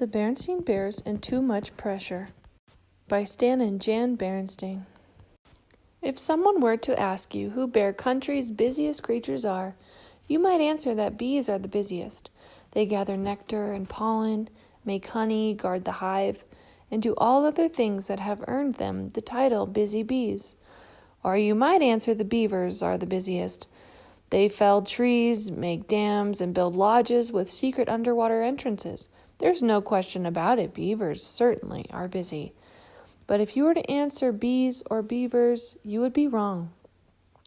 The Berenstain Bears and Too Much Pressure by Stan and Jan Berenstain. If someone were to ask you who Bear Country's busiest creatures are, you might answer that bees are the busiest. They gather nectar and pollen, make honey, guard the hive, and do all other things that have earned them the title busy bees. Or you might answer the beavers are the busiest. They fell trees, make dams, and build lodges with secret underwater entrances. There's no question about it, beavers certainly are busy. But if you were to answer bees or beavers, you would be wrong.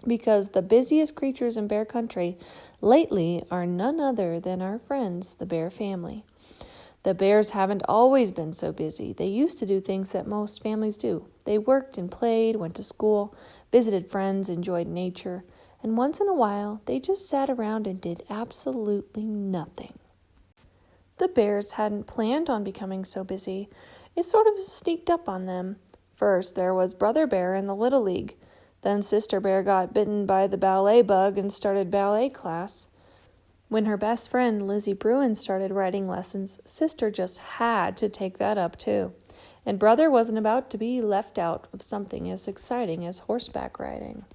Because the busiest creatures in Bear Country lately are none other than our friends, the bear family. The bears haven't always been so busy. They used to do things that most families do. They worked and played, went to school, visited friends, enjoyed nature, and once in a while, they just sat around and did absolutely nothing. The bears hadn't planned on becoming so busy. It sort of sneaked up on them. First, there was Brother Bear in the Little League. Then Sister Bear got bitten by the ballet bug and started ballet class. When her best friend, Lizzie Bruin, started writing lessons, Sister just had to take that up too. And Brother wasn't about to be left out of something as exciting as horseback riding.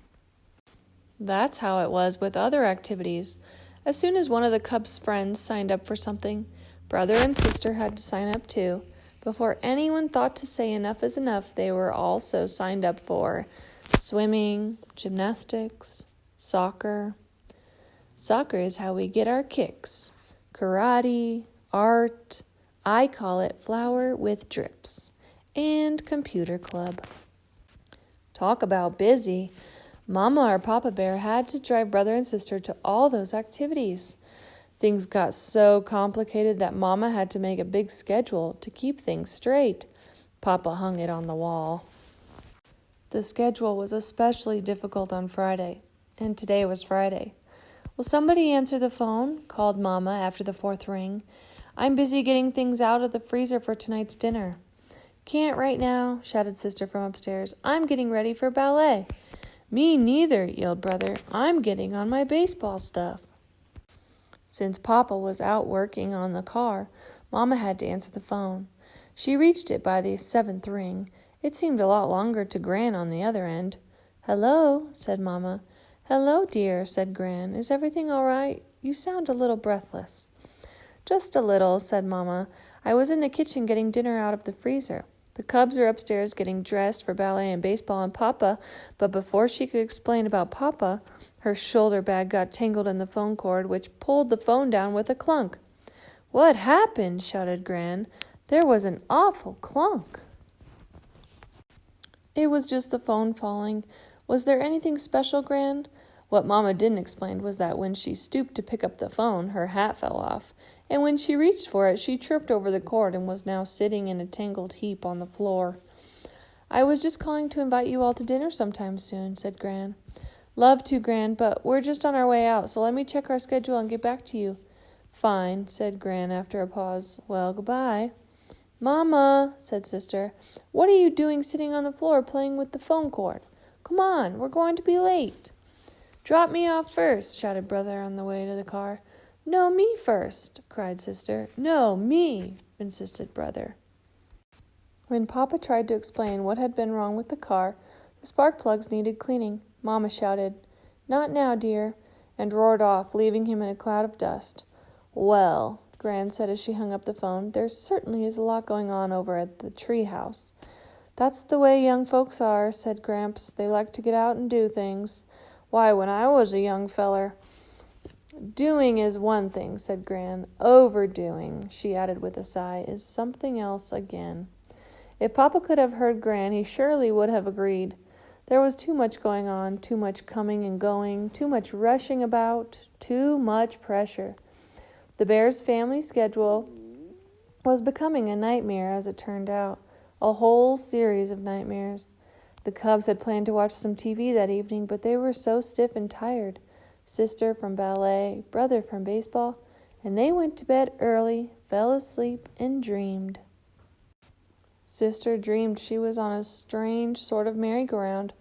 That's how it was with other activities. As soon as one of the cubs' friends signed up for something, Brother and Sister had to sign up too. Before anyone thought to say enough is enough, they were also signed up for swimming, gymnastics, soccer. Soccer is how we get our kicks. Karate, art, I call it flower with drips, and computer club. Talk about busy. Mama or Papa Bear had to drive Brother and Sister to all those activities. Things got so complicated that Mama had to make a big schedule to keep things straight. Papa hung it on the wall. The schedule was especially difficult on Friday, and today was Friday. "Will somebody answer the phone?" called Mama after the fourth ring. "I'm busy getting things out of the freezer for tonight's dinner." "Can't right now," shouted Sister from upstairs. "I'm getting ready for ballet." "Me neither," yelled Brother. "I'm getting on my baseball stuff." Since Papa was out working on the car, Mama had to answer the phone. She reached it by the seventh ring. It seemed a lot longer to Gran on the other end. "Hello," said Mama. "Hello, dear," said Gran. "Is everything all right? You sound a little breathless." "Just a little," said Mama. "I was in the kitchen getting dinner out of the freezer. The cubs are upstairs getting dressed for ballet and baseball and Papa," but before she could explain about Papa, her shoulder bag got tangled in the phone cord, which pulled the phone down with a clunk. "What happened?" shouted Gran. "There was an awful clunk." "It was just the phone falling. Was there anything special, Gran?" What Mama didn't explain was that when she stooped to pick up the phone, her hat fell off, and when she reached for it, she tripped over the cord and was now sitting in a tangled heap on the floor. "I was just calling to invite you all to dinner sometime soon," said Gran. "Love to, Gran, but we're just on our way out, so let me check our schedule and get back to you." "Fine," said Gran after a pause. "Well, goodbye." "Mama," said Sister, "what are you doing sitting on the floor playing with the phone cord? Come on, we're going to be late." "Drop me off first," shouted Brother on the way to the car. "No, me first," cried Sister. "No, me," insisted Brother. When Papa tried to explain what had been wrong with the car, the spark plugs needed cleaning. Mama shouted, "Not now, dear," and roared off, leaving him in a cloud of dust. "Well," Gran said as she hung up the phone, "there certainly is a lot going on over at the tree house." "That's the way young folks are," said Gramps. "They like to get out and do things. Why, when I was a young feller—" "Doing is one thing," said Gran. "Overdoing," she added with a sigh, "is something else again." If Papa could have heard Gran, he surely would have agreed. There was too much going on, too much coming and going, too much rushing about, too much pressure. The Bears' family schedule was becoming a nightmare, as it turned out, a whole series of nightmares. The cubs had planned to watch some TV that evening, but they were so stiff and tired. Sister from ballet, Brother from baseball, and they went to bed early, fell asleep, and dreamed. Sister dreamed she was on a strange sort of merry-go-round,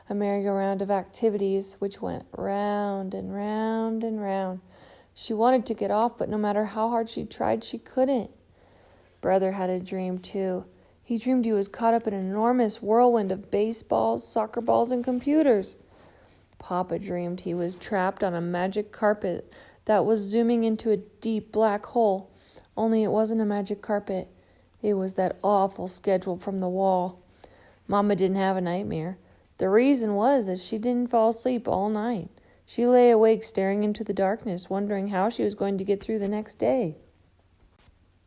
a merry-go-round of activities which went round and round and round. She wanted to get off, but no matter how hard she tried, she couldn't. Brother had a dream, too. He dreamed he was caught up in an enormous whirlwind of baseballs, soccer balls, and computers. Papa dreamed he was trapped on a magic carpet that was zooming into a deep black hole, only it wasn't a magic carpet. It was that awful schedule from the wall. Mama didn't have a nightmare. The reason was that she didn't fall asleep all night. She lay awake staring into the darkness, wondering how she was going to get through the next day.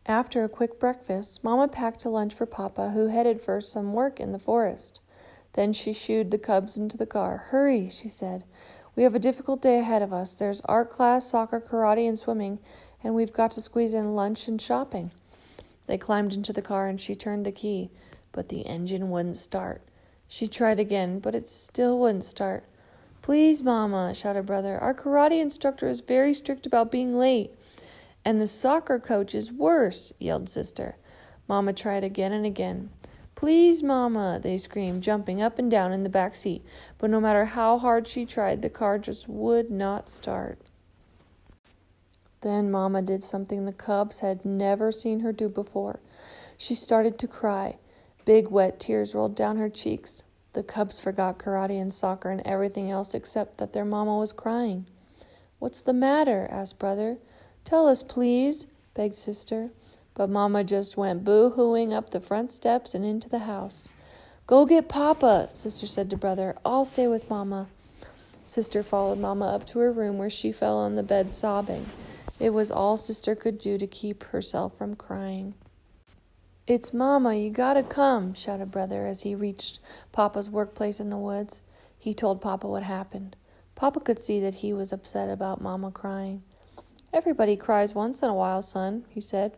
After a quick breakfast, Mama packed a lunch for Papa, who headed for some work in the forest. Then she shooed the cubs into the car. "Hurry," she said. "We have a difficult day ahead of us. There's art class, soccer, karate, and swimming, and we've got to squeeze in lunch and shopping." They climbed into the car and she turned the key, but the engine wouldn't start. She tried again, but it still wouldn't start. "Please, Mama," shouted Brother. "Our karate instructor is very strict about being late. And the soccer coach is worse," yelled Sister. Mama tried again and again. "Please, Mama," they screamed, jumping up and down in the back seat. But no matter how hard she tried, the car just would not start. Then Mama did something the cubs had never seen her do before. She started to cry. Big wet tears rolled down her cheeks. The cubs forgot karate and soccer and everything else except that their mama was crying. "What's the matter?" asked Brother. "Tell us, please," begged Sister. But Mama just went boo-hooing up the front steps and into the house. "Go get Papa," Sister said to Brother. "I'll stay with Mama." Sister followed Mama up to her room, where she fell on the bed sobbing. It was all Sister could do to keep herself from crying. "It's Mama, you gotta come," shouted Brother as he reached Papa's workplace in the woods. He told Papa what happened. Papa could see that he was upset about Mama crying. "Everybody cries once in a while, son," he said.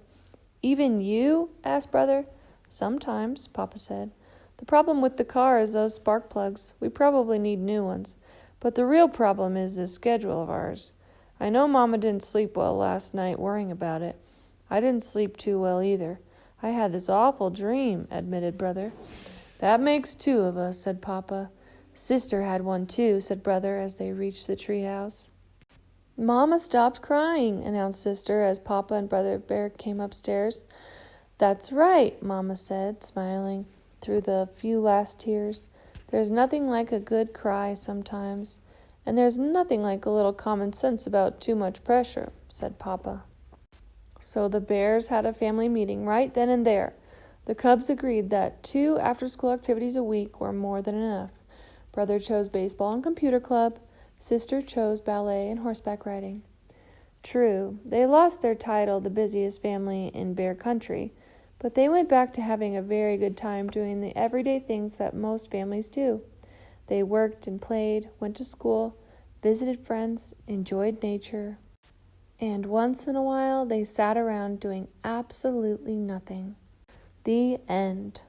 "Even you?" asked Brother. "Sometimes," Papa said. "The problem with the car is those spark plugs. We probably need new ones. But the real problem is this schedule of ours. I know Mama didn't sleep well last night worrying about it. I didn't sleep too well either. I had this awful dream," admitted Brother. "That makes two of us," said Papa. "Sister had one too," said Brother as they reached the treehouse. "Mama stopped crying," announced Sister as Papa and Brother Bear came upstairs. "That's right," Mama said, smiling through the few last tears. "There's nothing like a good cry sometimes. And there's nothing like a little common sense about too much pressure," said Papa. So the Bears had a family meeting right then and there. The cubs agreed that 2 after-school activities a week were more than enough. Brother chose baseball and computer club. Sister chose ballet and horseback riding. True, they lost their title, the busiest family in Bear Country, but they went back to having a very good time doing the everyday things that most families do. They worked and played, went to school, visited friends, enjoyed nature, and once in a while they sat around doing absolutely nothing. The end.